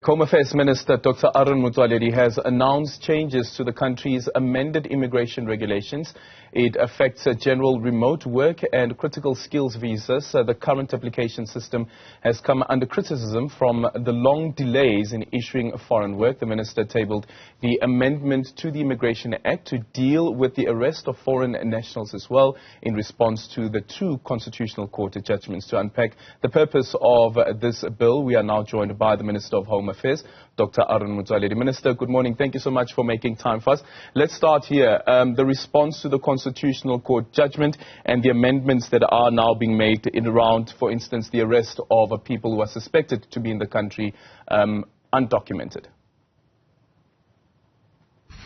Home Affairs Minister Dr. Aaron Motsoaledi has announced changes to the country's amended immigration regulations. It affects general remote work and critical skills visas. The current application system has come under criticism from the long delays in issuing foreign work. The minister tabled the amendment to the Immigration Act to deal with the arrest of foreign nationals as well in response to the two Constitutional Court judgments. To unpack the purpose of this bill, we are now joined by the Minister of Home Affairs, Dr. Aaron Motsoaledi. Minister, good morning. Thank you so much for making time for us. Let's start here. The response to the Constitutional Court judgment and the amendments that are now being made in around, for instance, the arrest of people who are suspected to be in the country undocumented.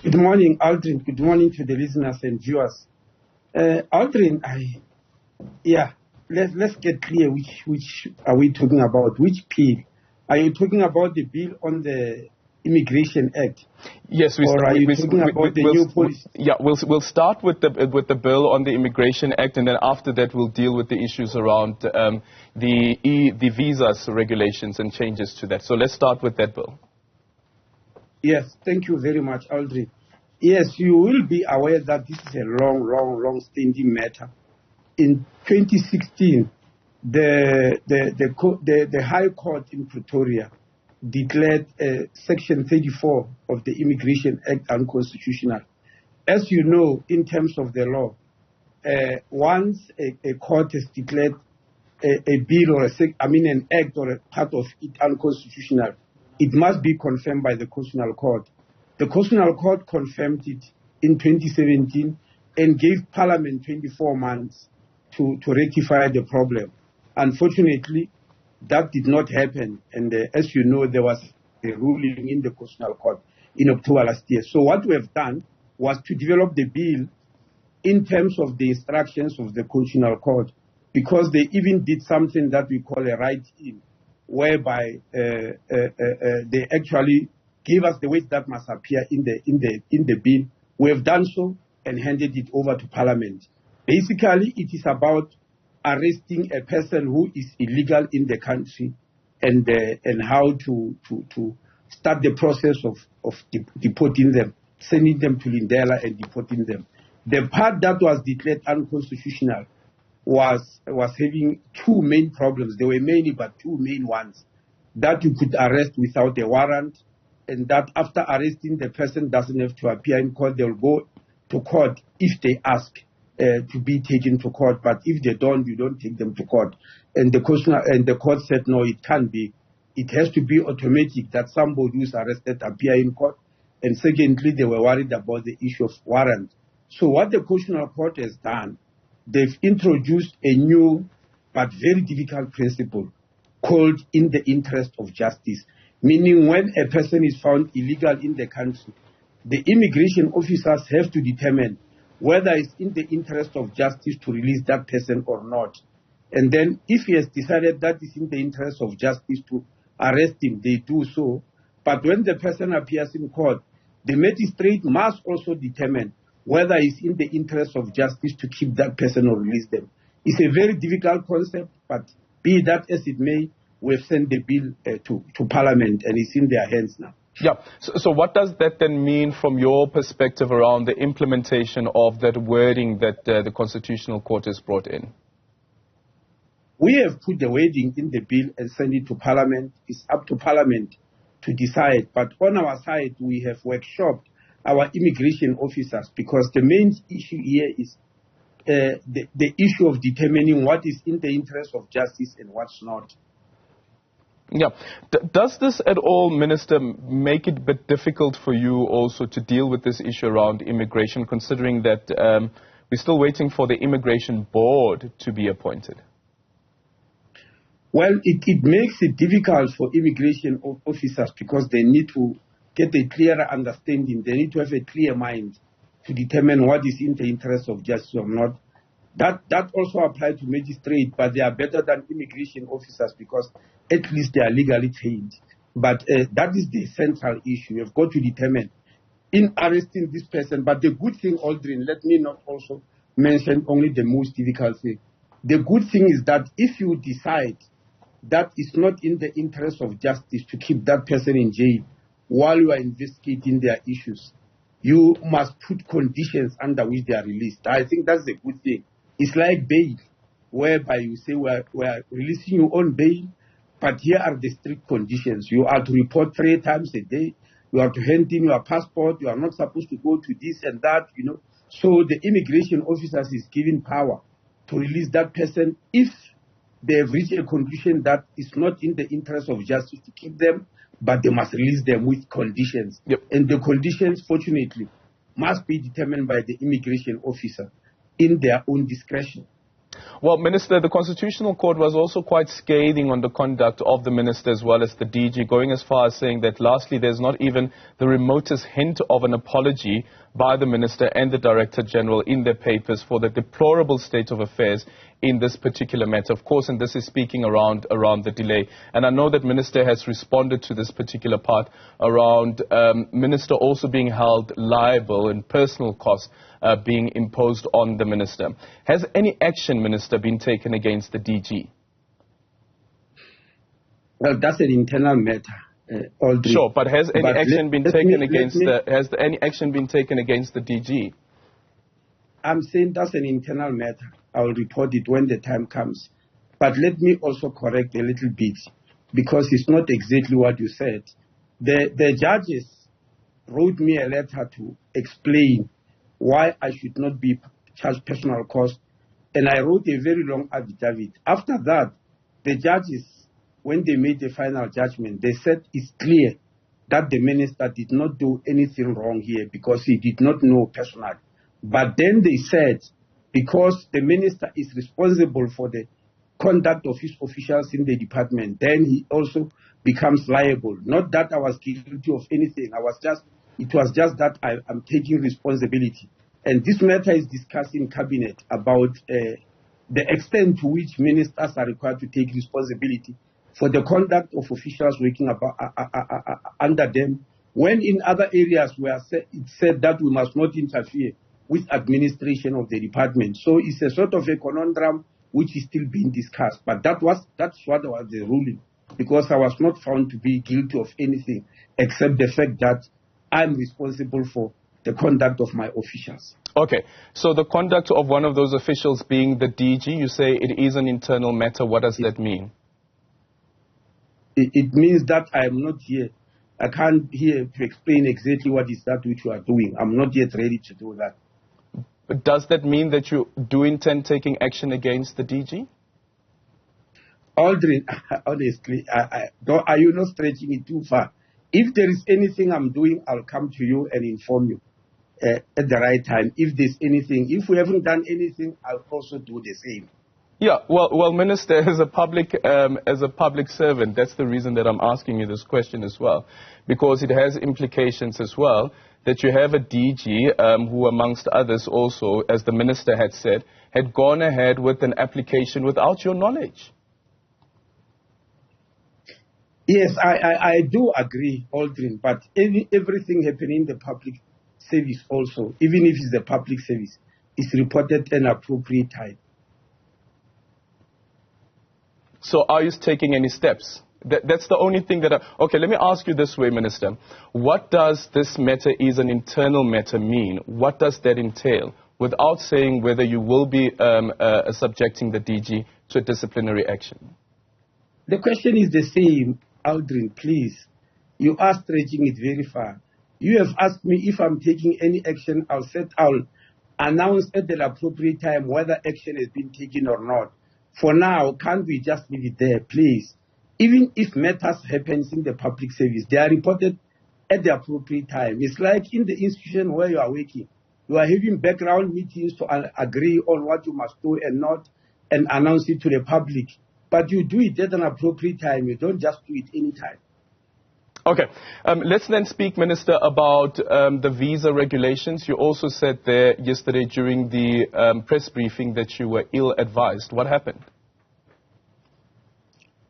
Good morning, Aldrin. Good morning to the listeners and viewers. Aldrin, let's get clear which are we talking about, which bill. Are you talking about the bill on the Immigration Act? Yes, we'll start with the bill on the Immigration Act, and then after that we'll deal with the issues around the visas regulations and changes to that. So let's start with that bill. Yes, thank you very much, Aldrin. Yes, you will be aware that this is a long-standing matter. In 2016, the High Court in Pretoria declared Section 34 of the Immigration Act unconstitutional. As you know, in terms of the law, once a court has declared a bill or an act or a part of it unconstitutional, it must be confirmed by the Constitutional Court. The Constitutional Court confirmed it in 2017 and gave Parliament 24 months to rectify the problem. Unfortunately, that did not happen, and as you know, there was a ruling in the Constitutional Court in October last year. So what we have done was to develop the bill in terms of the instructions of the Constitutional Court, because they even did something that we call a write-in, whereby they actually gave us the weight that must appear in the bill. We have done so and handed it over to Parliament. Basically, it is about arresting a person who is illegal in the country and how to start the process of deporting them, sending them to Lindela and deporting them. The part that was declared unconstitutional was having two main problems. There were many, but two main ones. That you could arrest without a warrant, and that after arresting, the person doesn't have to appear in court. They'll go to court if they ask to be taken to court, but if they don't, you don't take them to court. And the court said, no, it can't be. It has to be automatic that somebody who's arrested appear in court. And secondly, they were worried about the issue of warrant. So what the Constitutional Court has done, they've introduced a new but very difficult principle called in the interest of justice, meaning when a person is found illegal in the country, the immigration officers have to determine whether it's in the interest of justice to release that person or not. And then if he has decided that it's in the interest of justice to arrest him, they do so. But when the person appears in court, the magistrate must also determine whether it's in the interest of justice to keep that person or release them. It's a very difficult concept, but be that as it may, we've sent the bill to Parliament and it's in their hands now. Yeah. So what does that then mean from your perspective around the implementation of that wording that the Constitutional Court has brought in? We have put the wording in the bill and sent it to Parliament. It's up to Parliament to decide. But on our side, we have workshopped our immigration officers, because the main issue here is the issue of determining what is in the interest of justice and what's not. Yeah. Does this at all, Minister, make it a bit difficult for you also to deal with this issue around immigration, considering that we're still waiting for the Immigration Board to be appointed? Well, it makes it difficult for immigration officers because they need to get a clearer understanding. They need to have a clear mind to determine what is in the interest of justice or not. That also applies to magistrates, but they are better than immigration officers because at least they are legally trained. But that is the central issue. You've got to determine in arresting this person. But the good thing, Aldrin, let me not also mention only the most difficult thing. The good thing is that if you decide that it's not in the interest of justice to keep that person in jail while you are investigating their issues. You must put conditions under which they are released. I think that's a good thing. It's like bail, whereby you say we're releasing you on bail, but here are the strict conditions. You are to report 3 times a day. You are to hand in your passport. You are not supposed to go to this and that, So the immigration officers is given power to release that person if they have reached a conclusion that it's not in the interest of justice to keep them, but they must release them with conditions. Yep. And the conditions, fortunately, must be determined by the immigration officer in their own discretion. Well, Minister, the Constitutional Court was also quite scathing on the conduct of the minister as well as the DG, going as far as saying that lastly, there's not even the remotest hint of an apology by the minister and the Director General in their papers for the deplorable state of affairs in this particular matter. Of course, and this is speaking around the delay. And I know that Minister has responded to this particular part around Minister also being held liable and personal costs being imposed on the minister. Has any action, Minister, been taken against the DG? Well, that's an internal matter. Sure, but has any action been taken against the DG? I'm saying that's an internal matter. I'll report it when the time comes. But let me also correct a little bit, because it's not exactly what you said. The judges wrote me a letter to explain why I should not be charged personal cost, and I wrote a very long affidavit. After that, the judges, when they made the final judgment, they said it's clear that the minister did not do anything wrong here because he did not know personally. But then they said, because the minister is responsible for the conduct of his officials in the department, then he also becomes liable. Not that I was guilty of anything. It was just that I'm taking responsibility. And this matter is discussed in cabinet about the extent to which ministers are required to take responsibility for the conduct of officials working under them, when in other areas where it said that we must not interfere with administration of the department. So it's a sort of a conundrum which is still being discussed. But that's what was the ruling, because I was not found to be guilty of anything except the fact that I'm responsible for the conduct of my officials. Okay, so the conduct of one of those officials being the DG, you say it is an internal matter. What does that mean? It means that I am not here. I can't here to explain exactly what is that which you are doing. I'm not yet ready to do that. But does that mean that you do intend taking action against the DG? Aldrin, honestly, are you not stretching it too far? If there is anything I'm doing, I'll come to you and inform you at the right time. If there's anything, if we haven't done anything, I'll also do the same. Yeah, well, Minister, as a public servant, that's the reason that I'm asking you this question as well, because it has implications as well that you have a DG who, amongst others, also, as the Minister had said, had gone ahead with an application without your knowledge. Yes, I do agree, Aldrin, but everything happening in the public service also, even if it's a public service, is reported at an appropriate time. So are you taking any steps? That's the only thing that okay, let me ask you this way, Minister. What does this matter is an internal matter mean? What does that entail? Without saying whether you will be subjecting the DG to a disciplinary action. The question is the same, Aldrin, please. You are stretching it very far. You have asked me if I'm taking any action. I'll announce at the appropriate time whether action has been taken or not. For now, can't we just leave it there, please? Even if matters happens in the public service, they are reported at the appropriate time. It's like in the institution where you are working. You are having background meetings to agree on what you must do and not, and announce it to the public. But you do it at an appropriate time. You don't just do it any time. Okay. Let's then speak, Minister, about the visa regulations. You also said there yesterday during the press briefing that you were ill-advised. What happened?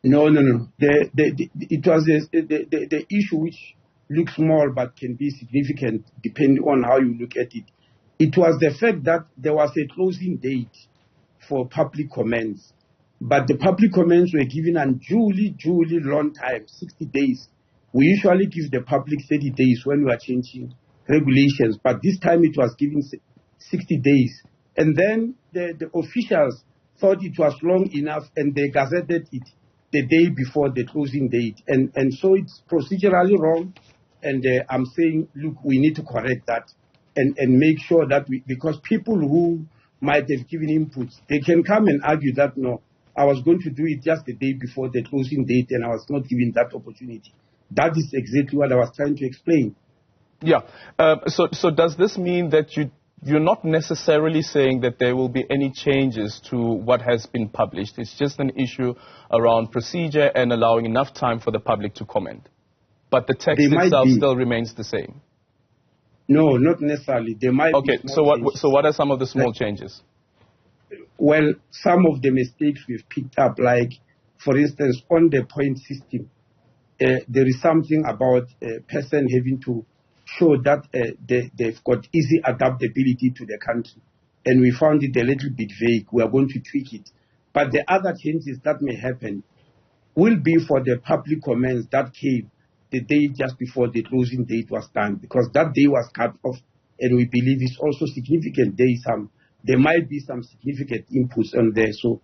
No. It was the issue which looks small but can be significant depending on how you look at it. It was the fact that there was a closing date for public comments. but the public comments were given unduly long time, 60 days. We usually give the public 30 days when we are changing regulations, but this time it was given 60 days. And then the officials thought it was long enough, and they gazetted it the day before the closing date. And so it's procedurally wrong, and I'm saying, look, we need to correct that and make sure that because people who might have given inputs, they can come and argue that, no, I was going to do it just the day before the closing date, and I was not given that opportunity. That is exactly what I was trying to explain. Yeah. So does this mean that you're not necessarily saying that there will be any changes to what has been published? It's just an issue around procedure and allowing enough time for the public to comment. But the text itself still remains the same. No, not necessarily. There might be small changes. So what are some of the small changes? Well, some of the mistakes we've picked up, like, for instance, on the point system, there is something about a person having to show that they've got easy adaptability to the country. And we found it a little bit vague. We are going to tweak it. But the other changes that may happen will be for the public comments that came the day just before the closing date was done, because that day was cut off, and we believe it's also significant. There might be some significant inputs on there, so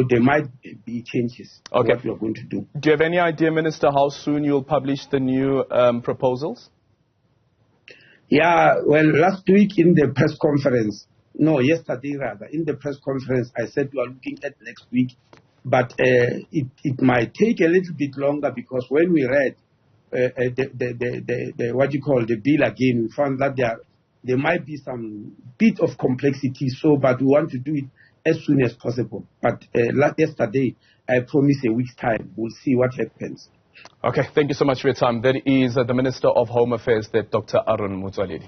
there might be changes. Okay. What we are going to do. Do you have any idea, Minister, how soon you'll publish the new proposals? Yeah, well, last week in the press conference, yesterday rather, in the press conference, I said we are looking at next week, but it might take a little bit longer, because when we read the bill again, we found that there might be some bit of complexity. But we want to do it as soon as possible. But yesterday, I promised a week's time. We'll see what happens. Okay, thank you so much for your time. That is the Minister of Home Affairs, Dr. Aaron Motsoaledi.